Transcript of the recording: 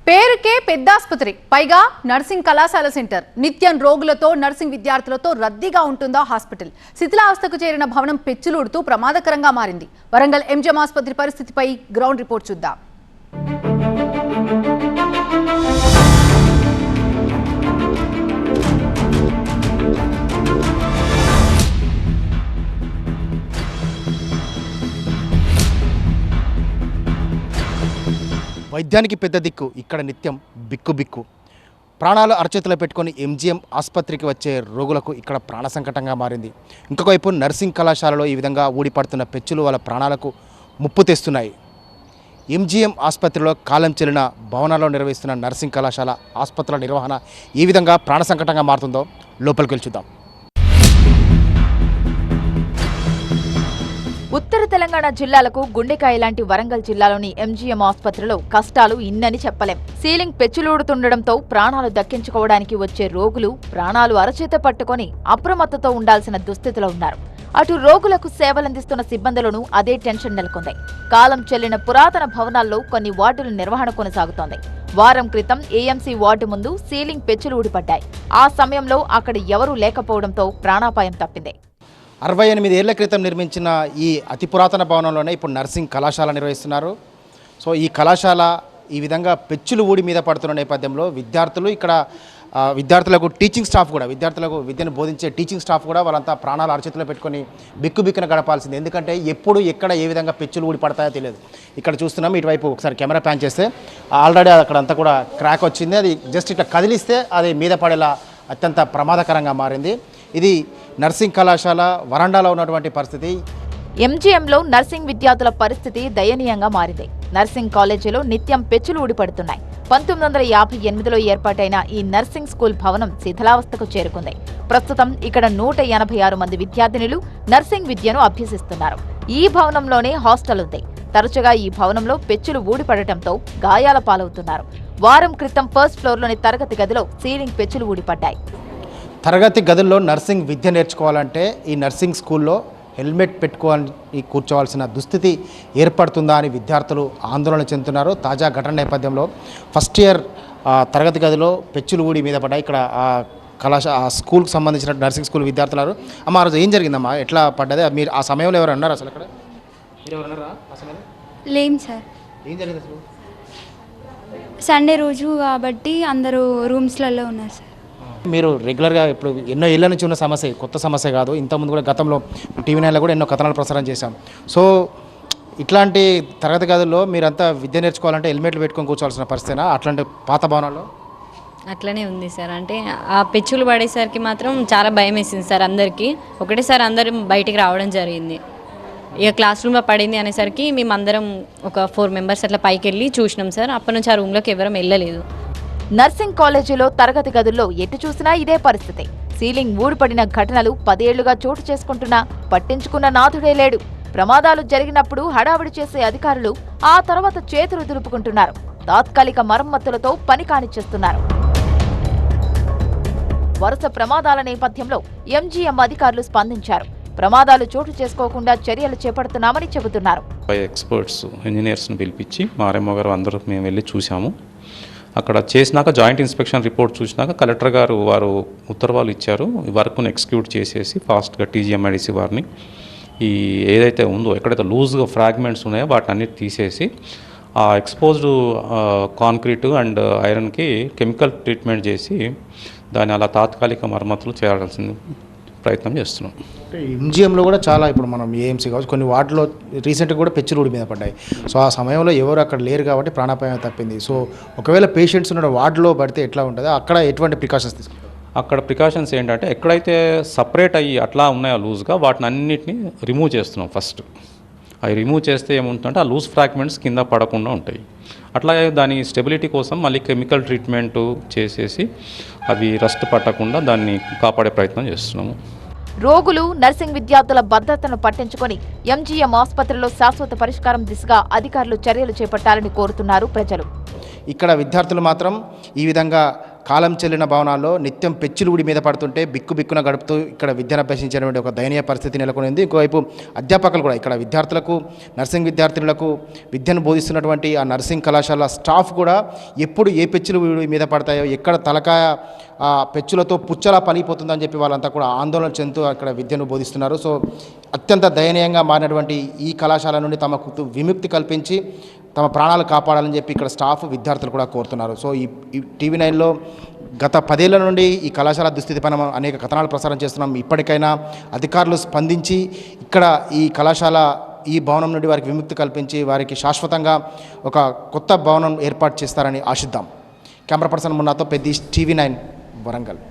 పేరుకే పెద్ద ఆసుపత్రి, పైగా నర్సింగ్ కళాశాల సెంటర్. నిత్యం రోగులతో, నర్సింగ్ విద్యార్థులతో రద్దీగా ఉంటుందా హాస్పిటల్. శిథిలావస్థకు చేరిన భవనం పెచ్చులుడుతూ ప్రమాదకరంగా మారింది. వరంగల్ ఎంజిఎం ఆసుపత్రి పరిస్థితిపై గ్రౌండ్ రిపోర్ట్ చూద్దాం. వైద్యానికి పెద్ద దిక్కు ఇక్కడ నిత్యం బిక్కు ప్రాణాలు అరచేతిలో పెట్టుకొని ఎంజిఎం ఆసుపత్రికి వచ్చే రోగులకు ఇక్కడ ప్రాణ సంకటంగా మారింది. ఇంకొక వైపు నర్సింగ్ కళాశాలలో ఈ విధంగా ఊడిపడుతున్న పెచ్చులు వాళ్ళ ప్రాణాలకు ముప్పు తెస్తున్నాయి. ఎంజిఎం ఆసుపత్రిలో కాలం చెల్లిన భవనాల్లో నిర్వహిస్తున్న నర్సింగ్ కళాశాల ఆసుపత్రుల నిర్వహణ ఈ విధంగా ప్రాణ సంకటంగా మారుతుందో లోపలికి వెళ్ళి చూద్దాం. ఉత్తర తెలంగాణ జిల్లాలకు గుండెకాయ లాంటి వరంగల్ జిల్లాలోని ఎంజిఎం ఆసుపత్రిలో కష్టాలు ఇన్నని చెప్పలేం. సీలింగ్ పెచ్చులూడుతుండటంతో ప్రాణాలు దక్కించుకోవడానికి వచ్చే రోగులు ప్రాణాలు అరచేత పట్టుకొని అప్రమత్తతో ఉండాల్సిన దుస్థితిలో ఉన్నారు. అటు రోగులకు సేవలందిస్తున్న సిబ్బందులను అదే టెన్షన్ నెలకొంది. కాలం చెల్లిన పురాతన భవనాల్లో కొన్ని వార్డుల నిర్వహణ కొనసాగుతోంది. వారం క్రితం ఏఎంసీ వార్డు ముందు సీలింగ్ పెచ్చులు ఊడిపడ్డాయి. ఆ సమయంలో అక్కడ ఎవరూ లేకపోవడంతో ప్రాణాపాయం తప్పింది. 68 ఏళ్ల క్రితం నిర్మించిన ఈ అతి పురాతన భవనంలోనే ఇప్పుడు నర్సింగ్ కళాశాల నిర్వహిస్తున్నారు. సో ఈ కళాశాల ఈ విధంగా పెచ్చులు ఊడి మీద పడుతున్న నేపథ్యంలో విద్యార్థులకు టీచింగ్ స్టాఫ్ కూడా విద్యార్థులకు విద్యను బోధించే టీచింగ్ స్టాఫ్ కూడా వాళ్ళంతా ప్రాణాలు అరచేతిలో పెట్టుకొని బిక్కున గడపాల్సింది. ఎందుకంటే ఎప్పుడు ఎక్కడ ఏ విధంగా పెచ్చులు ఊడి పడతాయో తెలియదు. ఇక్కడ చూస్తున్నాం, ఇటువైపు ఒకసారి కెమెరా ప్యాన్ చేస్తే ఆల్రెడీ అక్కడ అంతా కూడా క్రాక్ వచ్చింది. అది జస్ట్ ఇట్లా కదిలిస్తే అది మీద పడేలా అత్యంత ప్రమాదకరంగా మారింది. ఇది నర్సింగ్ కళాశాల వరండాలో ఉన్నటువంటి పరిస్థితి. ఎంజిఎంలో నర్సింగ్ విద్యార్థుల పరిస్థితి దయనీయంగా మారింది. నర్సింగ్ కాలేజీలో నిత్యం పెచ్చులు ఊడిపడుతున్నాయి. 1958లో ఏర్పాటైన ఈ నర్సింగ్ స్కూల్ భవనం శిథిలావస్థకు చేరుకుంది. ప్రస్తుతం ఇక్కడ 186 మంది విద్యార్థినులు నర్సింగ్ విద్యను అభ్యసిస్తున్నారు. ఈ భవనంలోనే హాస్టల్ ఉంది. తరచుగా ఈ భవనంలో పెచ్చులు ఊడిపడటంతో గాయాల పాలవుతున్నారు. వారం క్రితం ఫస్ట్ ఫ్లోర్లోని తరగతి గదిలో సీలింగ్ పెచ్చులు ఊడిపడ్డాయి. తరగతి గదుల్లో నర్సింగ్ విద్య నేర్చుకోవాలంటే ఈ నర్సింగ్ స్కూల్లో హెల్మెట్ పెట్టుకోవాలని కూర్చోవాల్సిన దుస్థితి ఏర్పడుతుందా అని విద్యార్థులు ఆందోళన చెందుతున్నారు. తాజా ఘటన నేపథ్యంలో ఫస్ట్ ఇయర్ తరగతి గదిలో పెచ్చులు ఊడి మీద పడ్డాయి. ఇక్కడ స్కూల్కి సంబంధించిన నర్సింగ్ స్కూల్ విద్యార్థులు. అమ్మ, ఆ రోజు ఏం జరిగిందమ్మా, ఎట్లా పడ్డది? మీరు ఆ సమయంలో ఎవరు అన్నారు? అసలు అక్కడ మీరు ఎవరన్నారా ఆ సమయంలో? లేం సార్. ఏం జరిగింది అసలు? సండే రోజు కాబట్టి అందరూ రూమ్స్లలో ఉన్నారు సార్. మీరు రెగ్యులర్గా ఇప్పుడు ఎన్నో ఏళ్ళ నుంచి ఉన్న సమస్య, కొత్త సమస్య కాదు. ఇంతకుముందు కూడా గతంలో టీవీ9లో కూడా ఎన్నో కథనాలు ప్రసారం చేశాం. సో ఇట్లాంటి తరగతి గదుల్లో మీరంతా విద్య నేర్చుకోవాలంటే హెల్మెట్లు పెట్టుకొని కూర్చోవాల్సిన పరిస్థితినా అట్లాంటి పాత భవనాల్లో? అట్లనే ఉంది సార్. అంటే ఆ పెచ్చులు పడేసరికి మాత్రం చాలా భయం వేసింది సార్ అందరికీ. ఒకటేసారి అందరం బయటికి రావడం జరిగింది. ఇక క్లాస్ రూమ్లో పడింది అనేసరికి మేమందరం ఒక 4 మెంబర్స్ అట్లా పైకి వెళ్ళి చూసినాం సార్. అప్పటి నుంచి ఆ రూమ్లోకి ఎవరం వెళ్ళలేదు. నర్సింగ్ కాలేజీలో తరగతి గదుల్లో ఎటు చూసినా ఇదే పరిస్థితి. సీలింగ్ ఊడిపడిన ఘటనలు 10 ఏళ్లుగా చోటు చేసుకుంటున్నా పట్టించుకున్న నాథుడే లేడు. ప్రమాదాలు జరిగినప్పుడు హడావిడి చేసే అధికారులు ఆ తర్వాత చేతులు దులుపుకుంటున్నారు. తాత్కాలిక మరమ్మతులతో పని కానిచ్చేస్తున్నారు. వరుస ప్రమాదాల నేపథ్యంలో ఎంజిఎం అధికారులు స్పందించారు. ప్రమాదాలు చోటు చేసుకోకుండా చర్యలు చేపడుతున్నామని చెబుతున్నారు. ఎక్స్పర్ట్స్ ఇంజనీర్స్ను పిలిపించి ఆర్ఎంఓ గారు అందరూ మేము వెళ్ళి చూసాము. అక్కడ చేసినాక జాయింట్ ఇన్స్పెక్షన్ రిపోర్ట్ చూసినాక కలెక్టర్ గారు వారు ఉత్తర్వులు ఇచ్చారు. ఈ వర్క్ను ఎగ్జిక్యూట్ చేసేసి ఫాస్ట్గా టీజీఎంఐడిసి వారిని ఈ ఏదైతే ఉందో ఎక్కడైతే లూజ్గా ఫ్రాగ్మెంట్స్ ఉన్నాయో వాటిని అన్నిటి తీసేసి ఆ ఎక్స్పోజ్డ్ కాంక్రీటు అండ్ ఐరన్కి కెమికల్ ట్రీట్మెంట్ చేసి దాన్ని అలా తాత్కాలిక మరమ్మతులు చేయాల్సిన ప్రయత్నం చేస్తున్నాం. ఎంజిఎంలో కూడా చాలా ఇప్పుడు మనం ఏఎంసీ కావచ్చు కొన్ని వార్డులో రీసెంట్గా కూడా పెచ్చులు ఊడి మీద పడ్డాయి. సో ఆ సమయంలో ఎవరు అక్కడ లేరు కాబట్టి ప్రాణాపాయం తప్పింది. సో ఒకవేళ పేషెంట్స్ ఉన్న వార్డులో పడితే ఎట్లా ఉంటుందో అక్కడ ఎటువంటి ప్రికాషన్స్ తీసుకుంటారు? అక్కడ ప్రికాషన్స్ ఏంటంటే ఎక్కడైతే సపరేట్ అయ్యి అట్లా ఉన్నాయో లూజ్గా వాటిని అన్నిటిని రిమూవ్ చేస్తున్నాం. ఫస్ట్ అవి రిమూవ్ చేస్తే ఏముంటుందంటే ఆ లూజ్ ఫ్రాగ్మెంట్స్ కింద పడకుండా ఉంటాయి. అట్లాగే దాని స్టెబిలిటీ కోసం మళ్ళీ కెమికల్ ట్రీట్మెంట్ చేసేసి అవి రస్ట్ పట్టకుండా దాన్ని కాపాడే ప్రయత్నం చేస్తున్నాము. రోగులు, నర్సింగ్ విద్యార్థుల భద్రతను పట్టించుకొని ఎంజిఎం ఆసుపత్రిలో శాశ్వత పరిష్కారం దిశగా అధికారులు చర్యలు చేపట్టాలని కోరుతున్నారు ప్రజలు. ఇక్కడ విద్యార్థులు మాత్రం ఈ విధంగా కాలం చెల్లిన భవనాల్లో నిత్యం పెచ్చులుడి మీద పడుతుంటే బిక్కున గడుపుతూ ఇక్కడ విద్యను అభ్యసించేటువంటి ఒక దయనీయ పరిస్థితి నెలకొనింది. ఇంకోవైపు అధ్యాపకులు కూడా ఇక్కడ విద్యార్థులకు, నర్సింగ్ విద్యార్థినులకు విద్యను బోధిస్తున్నటువంటి ఆ నర్సింగ్ కళాశాల స్టాఫ్ కూడా ఎప్పుడు ఏ పెచ్చులు మీద పడతాయో, ఎక్కడ తలకాయ ఆ పెచ్చులతో పుచ్చలా పలిగిపోతుందని చెప్పి వాళ్ళంతా కూడా ఆందోళన చెందుతూ అక్కడ విద్యను బోధిస్తున్నారు. సో అత్యంత దయనీయంగా మారినటువంటి ఈ కళాశాల నుండి తమకు విముక్తి కల్పించి తమ ప్రాణాలు కాపాడాలని చెప్పి ఇక్కడ స్టాఫ్, విద్యార్థులు కూడా కోరుతున్నారు. సో ఈ TV9లో గత 10 ఏళ్ల నుండి ఈ కళాశాల దుస్థితి పైన మనం అనేక కథనాలు ప్రసారం చేస్తున్నాం. ఇప్పటికైనా అధికారులు స్పందించి ఇక్కడ ఈ కళాశాల ఈ భవనం నుండి వారికి విముక్తి కల్పించి వారికి శాశ్వతంగా ఒక కొత్త భవనం ఏర్పాటు చేస్తారని ఆశిద్దాం. కెమెరా పర్సన్ మున్నాతో పెద్ద TV9 వరంగల్.